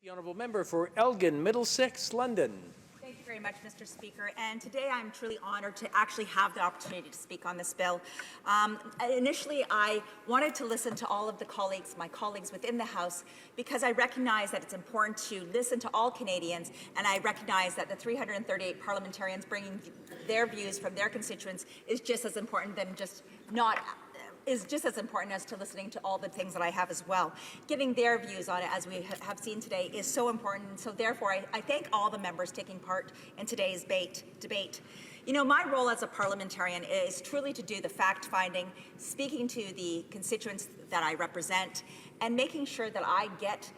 The Honourable Member for Elgin, Middlesex, London. Thank you very much, Mr. Speaker. And today I'm truly honoured to actually have the opportunity to speak on this bill. Initially, I wanted to listen to all of my colleagues within the House, because I recognize that it's important to listen to all Canadians, and I recognize that the 338 parliamentarians bringing their views from their constituents is just as important as to listening to all the things that I have as well. Giving their views on it, as we have seen today, is so important. So therefore, I thank all the members taking part in today's debate. You know, my role as a parliamentarian is truly to do the fact-finding, speaking to the constituents that I represent, and making sure that I get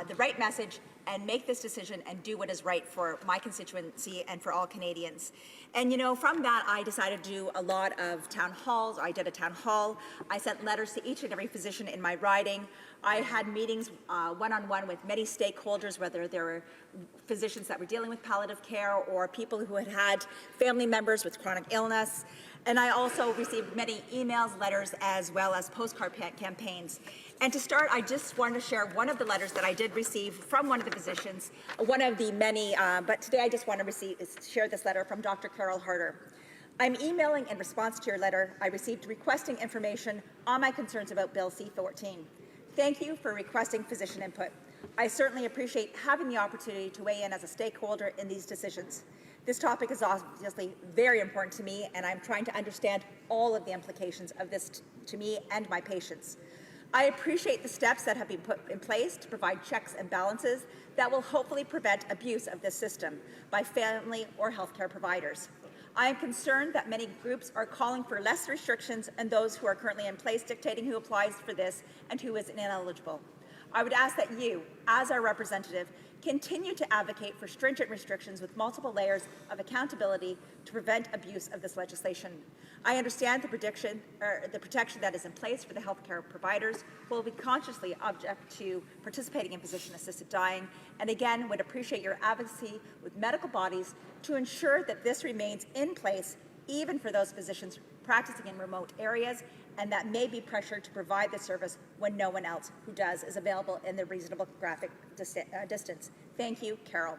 the right message and make this decision and do what is right for my constituency and for all Canadians. And you know, from that, I decided to do a lot of town halls. I did a town hall. I sent letters to each and every physician in my riding. I had meetings one-on-one with many stakeholders, whether there were physicians that were dealing with palliative care or people who had family members with chronic illness. And I also received many emails, letters, as well as postcard campaigns. And to start, I just wanted to share one of the letters that I did receive from one of the physicians, one of the many, but today I just want to share this letter from Dr. Carol Harder. I'm emailing in response to your letter I received requesting information on my concerns about Bill C-14. Thank you for requesting physician input. I certainly appreciate having the opportunity to weigh in as a stakeholder in these decisions. This topic is obviously very important to me, and I'm trying to understand all of the implications of this to me and my patients. I appreciate the steps that have been put in place to provide checks and balances that will hopefully prevent abuse of this system by family or healthcare providers. I am concerned that many groups are calling for less restrictions and those who are currently in place dictating who applies for this and who is ineligible. I would ask that you, as our representative, continue to advocate for stringent restrictions with multiple layers of accountability to prevent abuse of this legislation. I understand the protection that is in place for the healthcare providers who will be consciously object to participating in physician-assisted dying, and again would appreciate your advocacy with medical bodies to ensure that this remains in place even for those physicians practicing in remote areas and that may be pressured to provide the service when no one else who does is available in the reasonable geographic distance. Thank you, Carol.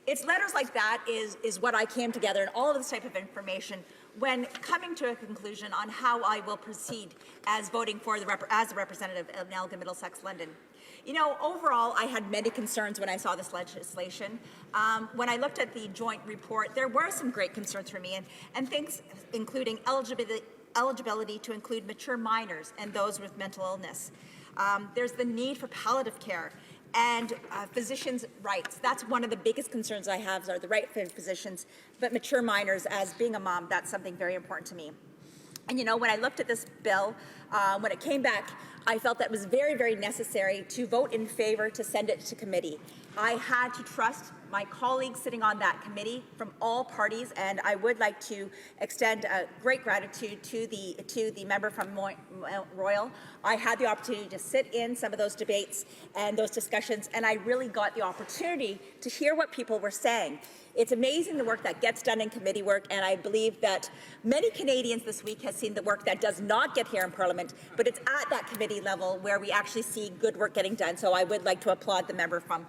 It's letters like that is what I came together and all of this type of information when coming to a conclusion on how I will proceed as voting for as a representative of Elgin, Middlesex, London. You know, overall, I had many concerns when I saw this legislation. When I looked at the joint report, there were some great concerns for me, and things including eligibility to include mature minors and those with mental illness. There's the need for palliative care and physicians' rights. That's one of the biggest concerns I have, are the right for physicians, but mature minors, as being a mom, that's something very important to me. And you know, when I looked at this bill, when it came back, I felt that it was very, very necessary to vote in favor to send it to committee. I had to trust my colleagues sitting on that committee from all parties, and I would like to extend a great gratitude to the member from Royal. I had the opportunity to sit in some of those debates and those discussions, and I really got the opportunity to hear what people were saying. It's amazing the work that gets done in committee work, and I believe that many Canadians this week have seen the work that does not get here in Parliament, but it's at that committee level where we actually see good work getting done. So I would like to applaud the member from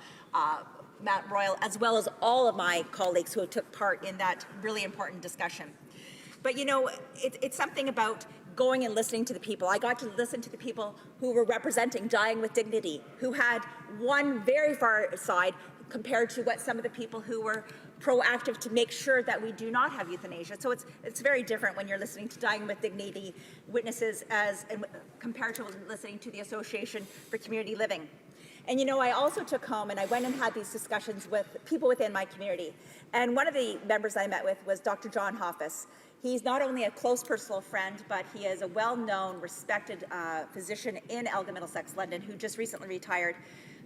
Mount Royal, as well as all of my colleagues who took part in that really important discussion. But you know, it's something about going and listening to the people. I got to listen to the people who were representing Dying with Dignity, who had one very far side compared to what some of the people who were proactive to make sure that we do not have euthanasia. So it's very different when you're listening to Dying with Dignity witnesses as compared to listening to the Association for Community Living. And you know, I also took home and I went and had these discussions with people within my community. And one of the members I met with was Dr. John Hoffus. He's not only a close personal friend, but he is a well-known, respected physician in Elgin, Middlesex, London, who just recently retired.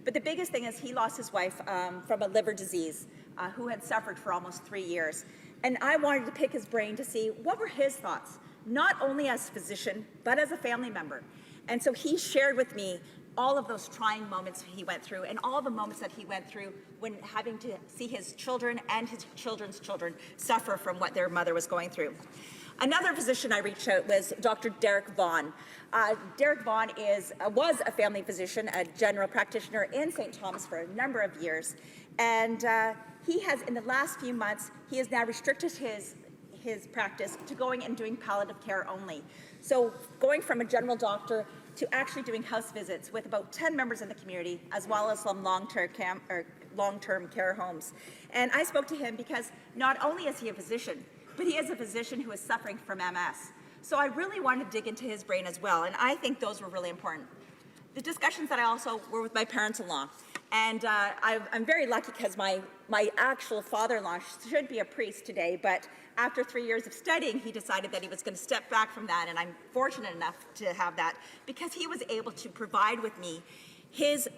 But the biggest thing is he lost his wife from a liver disease, who had suffered for almost 3 years. And I wanted to pick his brain to see what were his thoughts, not only as a physician, but as a family member. And so he shared with me all of those trying moments he went through and all the moments that he went through when having to see his children and his children's children suffer from what their mother was going through. Another physician I reached out was Dr. Derek Vaughan. Derek Vaughan was a family physician, a general practitioner in St. Thomas for a number of years. And he has, in the last few months, he has now restricted his practice to going and doing palliative care only. So going from a general doctor to actually doing house visits with about 10 members in the community, as well as some long-term care homes. And I spoke to him because not only is he a physician, but he is a physician who is suffering from MS. So I really wanted to dig into his brain as well, and I think those were really important. The discussions that I also were with my parents-in-law, and I'm very lucky because my actual father-in-law should be a priest today, but after 3 years of studying, he decided that he was going to step back from that, and I'm fortunate enough to have that because he was able to provide with me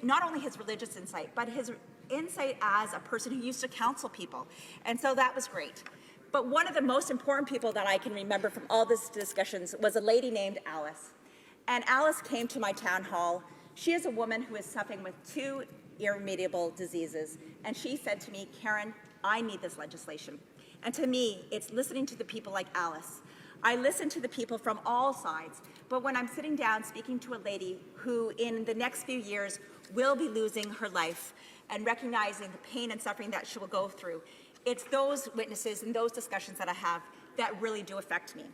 not only his religious insight, but his insight as a person who used to counsel people, and so that was great. But one of the most important people that I can remember from all these discussions was a lady named Alice. And Alice came to my town hall. She is a woman who is suffering with 2 irremediable diseases. And she said to me, Karen, I need this legislation. And to me, it's listening to the people like Alice. I listen to the people from all sides. But when I'm sitting down speaking to a lady who in the next few years will be losing her life and recognizing the pain and suffering that she will go through, it's those witnesses and those discussions that I have that really do affect me.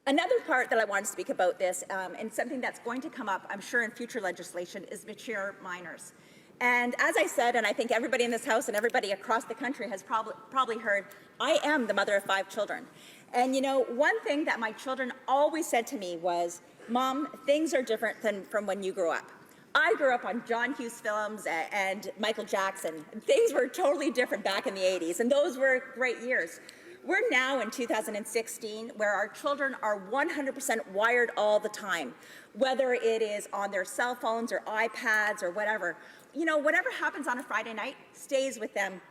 Another part that I want to speak about this, and something that's going to come up, I'm sure, in future legislation, is mature minors. And as I said, and I think everybody in this House and everybody across the country has probably heard, I am the mother of 5 children. And you know, one thing that my children always said to me was, Mom, things are different than from when you grew up. I grew up on John Hughes films and Michael Jackson. Things were totally different back in the 80s, and those were great years. We're now in 2016 where our children are 100% wired all the time, whether it is on their cell phones or iPads or whatever. You know, whatever happens on a Friday night stays with them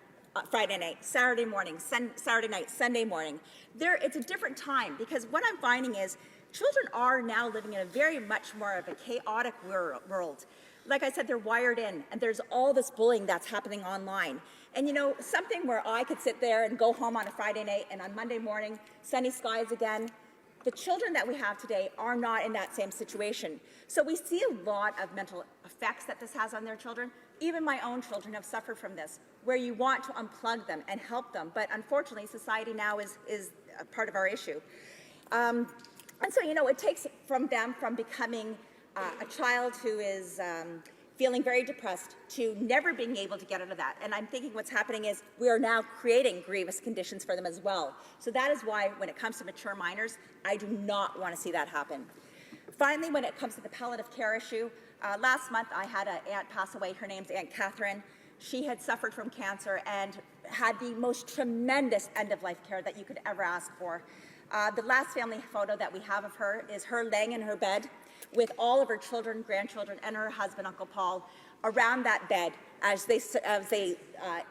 Friday night, Saturday morning, Saturday night, Sunday morning. It's a different time because what I'm finding is children are now living in a very much more of a chaotic world. Like I said, they're wired in, and there's all this bullying that's happening online. And you know, something where I could sit there and go home on a Friday night and on Monday morning, sunny skies again. The children that we have today are not in that same situation. So we see a lot of mental effects that this has on their children. Even my own children have suffered from this, where you want to unplug them and help them. But unfortunately, society now is a part of our issue. And so, you know, it takes from them from becoming a child who is feeling very depressed to never being able to get out of that. And I'm thinking what's happening is we are now creating grievous conditions for them as well. So that is why when it comes to mature minors, I do not want to see that happen. Finally, when it comes to the palliative care issue, last month I had an aunt pass away. Her name's Aunt Catherine. She had suffered from cancer and had the most tremendous end-of-life care that you could ever ask for. The last family photo that we have of her is her laying in her bed with all of her children, grandchildren, and her husband, Uncle Paul, around that bed as they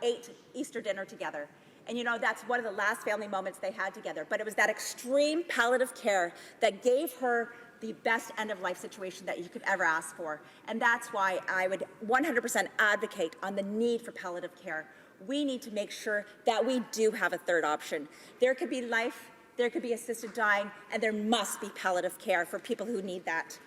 ate Easter dinner together. And you know, that's one of the last family moments they had together. But it was that extreme palliative care that gave her the best end-of-life situation that you could ever ask for. And that's why I would 100% advocate on the need for palliative care. We need to make sure that we do have a third option. There could be life, there could be assisted dying, and there must be palliative care for people who need that.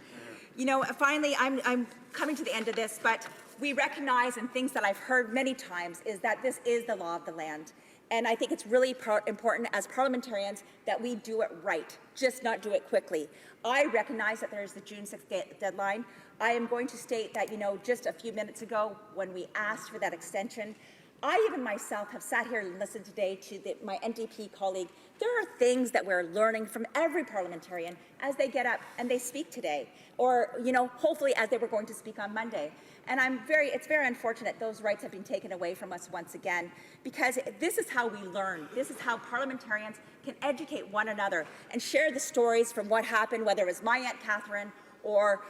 You know, finally, I'm coming to the end of this, but we recognize, and things that I've heard many times, is that this is the law of the land. And I think it's really important as parliamentarians that we do it right, just not do it quickly. I recognize that there's the June 6th deadline. I am going to state that, you know, just a few minutes ago when we asked for that extension, I even myself have sat here and listened today to my NDP colleague. There are things that we're learning from every parliamentarian as they get up and they speak today, or, you know, hopefully as they were going to speak on Monday. And it's very unfortunate those rights have been taken away from us once again, because this is how we learn. This is how parliamentarians can educate one another and share the stories from what happened, whether it was my Aunt Catherine or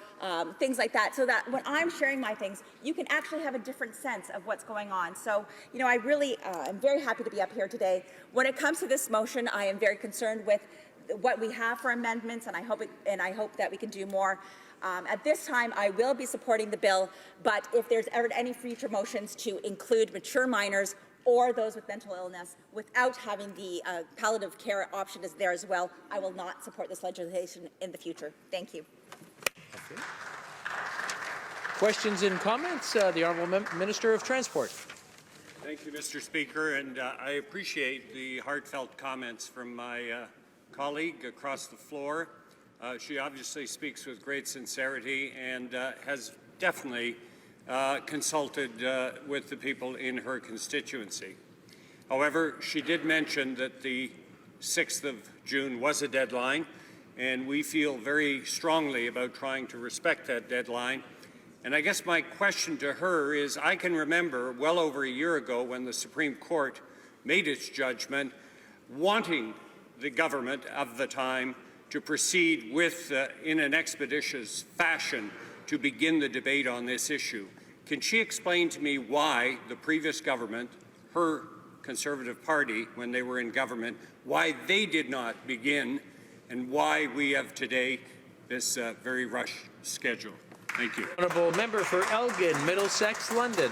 things like that, so that when I'm sharing my things, you can actually have a different sense of what's going on. So, you know, I really am very happy to be up here today. When it comes to this motion, I am very concerned with what we have for amendments, and I hope that we can do more. At this time, I will be supporting the bill, but if there's ever any future motions to include mature minors or those with mental illness without having the palliative care option is there as well, I will not support this legislation in the future. Thank you. Okay. Questions and comments? The Honourable Minister of Transport. Thank you, Mr. Speaker, and I appreciate the heartfelt comments from my colleague across the floor. She obviously speaks with great sincerity and has definitely consulted with the people in her constituency. However, she did mention that the 6th of June was a deadline, and we feel very strongly about trying to respect that deadline. And I guess my question to her is, I can remember well over a year ago when the Supreme Court made its judgment, wanting the government of the time to proceed with, in an expeditious fashion, to begin the debate on this issue. Can she explain to me why the previous government, her Conservative Party, when they were in government, why they did not begin and why we have today this very rushed schedule? Thank you. Honourable Member for Elgin, Middlesex, London.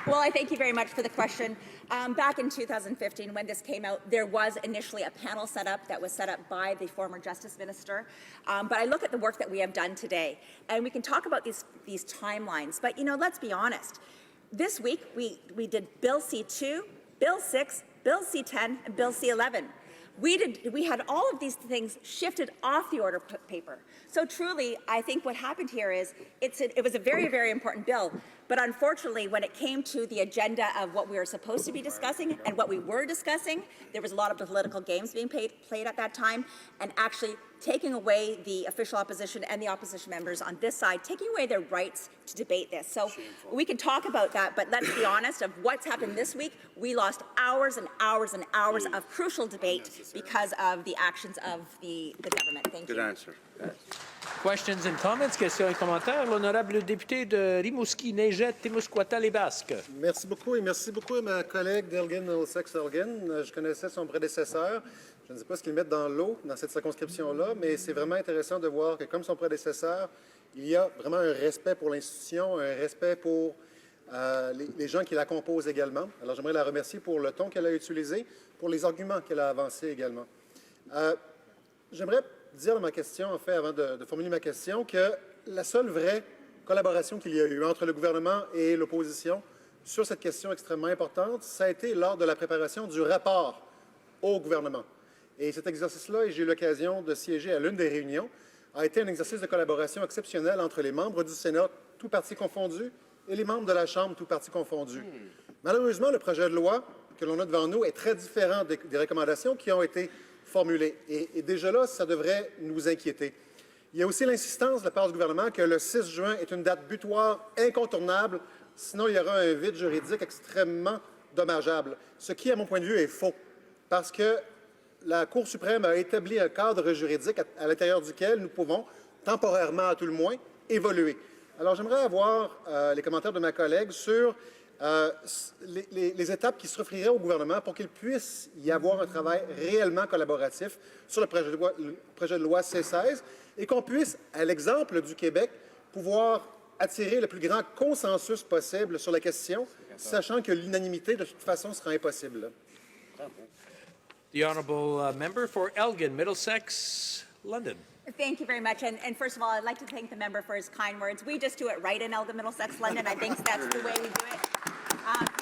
Well, I thank you very much for the question. Back in 2015, when this came out, there was initially a panel set up that was set up by the former Justice Minister. But I look at the work that we have done today, and we can talk about these timelines. But, you know, let's be honest. This week, we did Bill C-2, Bill 6, Bill C-10, and Bill C-11. We had all of these things shifted off the order paper. So truly, I think what happened here is it was a very, very important bill. But unfortunately, when it came to the agenda of what we were supposed to be discussing and what we were discussing, there was a lot of political games being played at that time, and actually taking away the official opposition and the opposition members on this side, taking away their rights to debate this. So we can talk about that, but let's be honest of what's happened this week. We lost hours and hours and hours of crucial debate because of the actions of the government. Thank you. Good answer. Questions and comments? Questions et commentaires? L'honorable député de Rimouski, Neigette, Témiscouata-les-Basques. Merci beaucoup et merci beaucoup à ma collègue d'Elgin Middlesex Elgin. Je connaissais son prédécesseur. Je ne sais pas ce qu'ils mettent dans l'eau dans cette circonscription-là, mais c'est vraiment intéressant de voir que, comme son prédécesseur, il y a vraiment un respect pour l'institution, un respect pour les gens qui la composent également. Alors, j'aimerais la remercier pour le ton qu'elle a utilisé, pour les arguments qu'elle a avancés également. J'aimerais dire dans ma question, en fait, avant de formuler ma question, que la seule vraie collaboration qu'il y a eu entre le gouvernement et l'opposition sur cette question extrêmement importante, ça a été lors de la préparation du rapport au gouvernement. Et cet exercice-là, et j'ai eu l'occasion de siéger à l'une des réunions, a été un exercice de collaboration exceptionnel entre les membres du Sénat, tous partis confondus, et les membres de la Chambre, tous partis confondus. Malheureusement, le projet de loi que l'on a devant nous est très différent des recommandations qui ont été formulées. Et déjà là, ça devrait nous inquiéter. Il y a aussi l'insistance de la part du gouvernement que le 6 juin est une date butoir incontournable, sinon il y aura un vide juridique extrêmement dommageable. Ce qui, à mon point de vue, est faux, parce que la Cour suprême a établi un cadre juridique à l'intérieur duquel nous pouvons, temporairement à tout le moins, évoluer. Alors, j'aimerais avoir les commentaires de ma collègue sur les étapes qui se offriraient au gouvernement pour qu'il puisse y avoir un travail réellement collaboratif sur le projet de loi C-16 et qu'on puisse, à l'exemple du Québec, pouvoir attirer le plus grand consensus possible sur la question, sachant que l'unanimité, de toute façon, sera impossible. The Honourable Member for Elgin, Middlesex, London. Thank you very much. And first of all, I'd like to thank the member for his kind words. We just do it right in Elgin, Middlesex, London. I think that's the way we do it.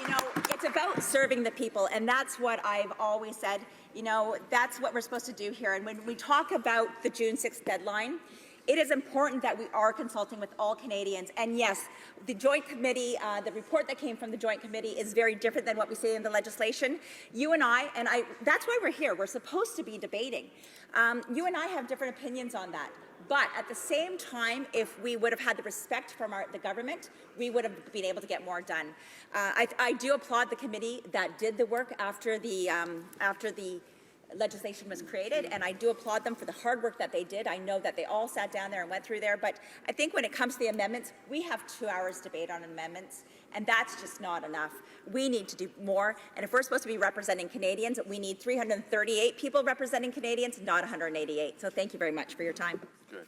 You know, it's about serving the people, and that's what I've always said. You know, that's what we're supposed to do here. And when we talk about the June 6th deadline, it is important that we are consulting with all Canadians. And yes, the Joint Committee, the report that came from the Joint Committee is very different than what we see in the legislation. You and I, that's why we're here. We're supposed to be debating. You and I have different opinions on that. But at the same time, if we would have had the respect from the government, we would have been able to get more done. I do applaud the committee that did the work after the legislation was created, and I do applaud them for the hard work that they did. I know that they all sat down there and went through there, but I think when it comes to the amendments, we have 2 hours debate on amendments, and that's just not enough. We need to do more, and if we're supposed to be representing Canadians, we need 338 people representing Canadians, not 188. So thank you very much for your time. Good.